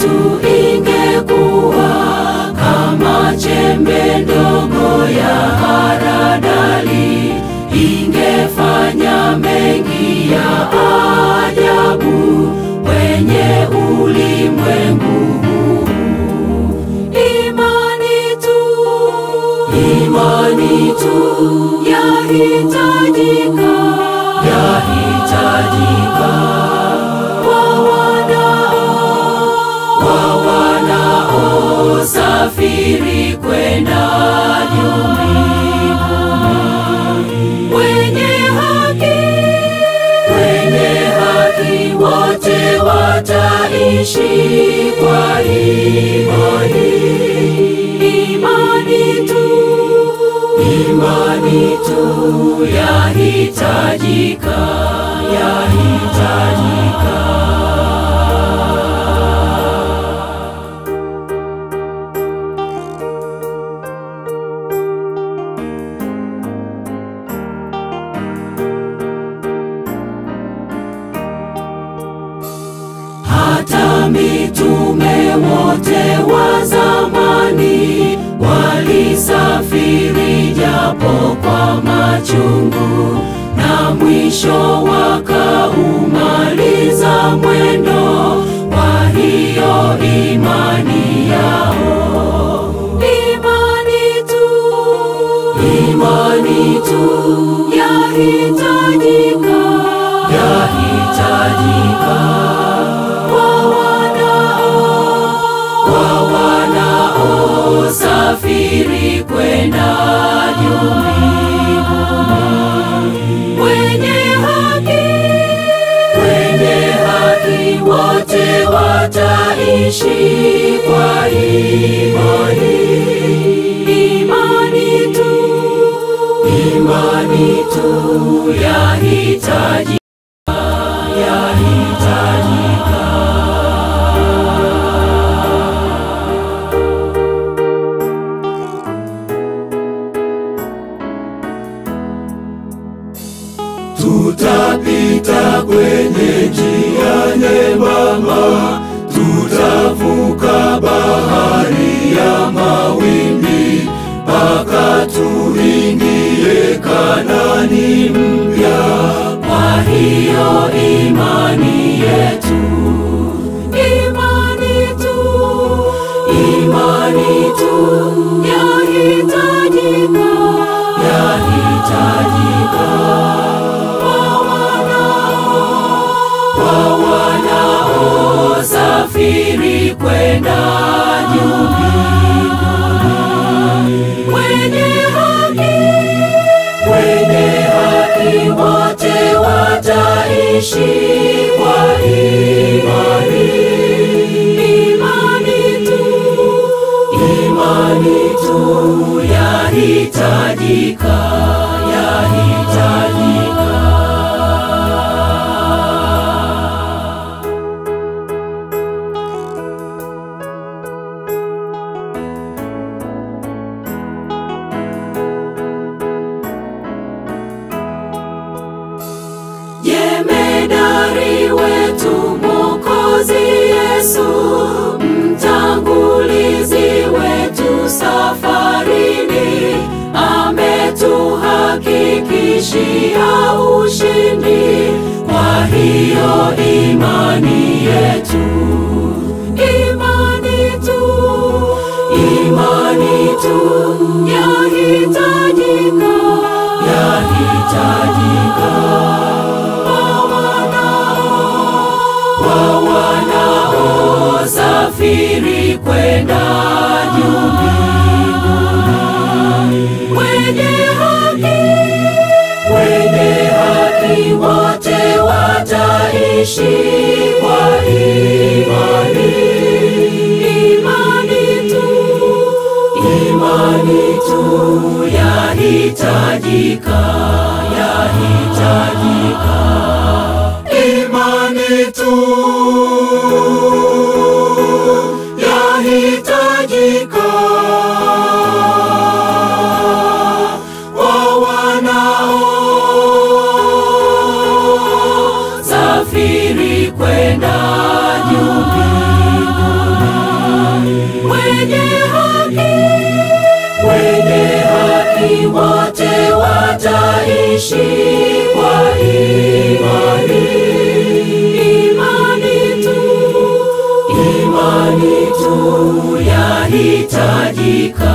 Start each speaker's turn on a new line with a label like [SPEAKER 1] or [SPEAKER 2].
[SPEAKER 1] yetu ingekuwa kama chembe ndogo ya haradali, ingefanya mengi ya ajabu kwenye ulimwengu huu. Imani tu yahitajika kwa wanaosafiri kwenda mbinguni. Wenye haki wote wataishi kwa imani. Imani tu yahitajika. Hata mitume wote wa zamani walisafiri japo kwa machungu, na mwisho wakaumaliza mwendo. Kwa hiyo imani yao, imani tu yahitajika kwa wanaosafiri kwenda mbinguni. Wenye haki wote wataishi kwa imani. Imani tu yahitajika. Tutapita kwenye njia nyembamba, tutavuka bahari ya mawimbi, mpaka tuingie Kanaani mpya. Kwa hiyo imani yetu, imani tu yahitajika kwa wanaosafiri kwenda mbinguni. Wenye haki wote wataishi kwa imani. Imani tu yahitajika. Jemedari wetu Mwokozi Yesu, mtangulizi wetu safarini, ametuhakikishia ushindi. Kwa hiyo imani yetu, imani tu yahitajika kwa wanaosafiri kwenda mbinguni. Wenye haki wote wataishi kwa imani. Imani tu yahitajika. Imani tu yahitajika kwa wanaosafiri kwenda mbinguni. vitu yahitajika.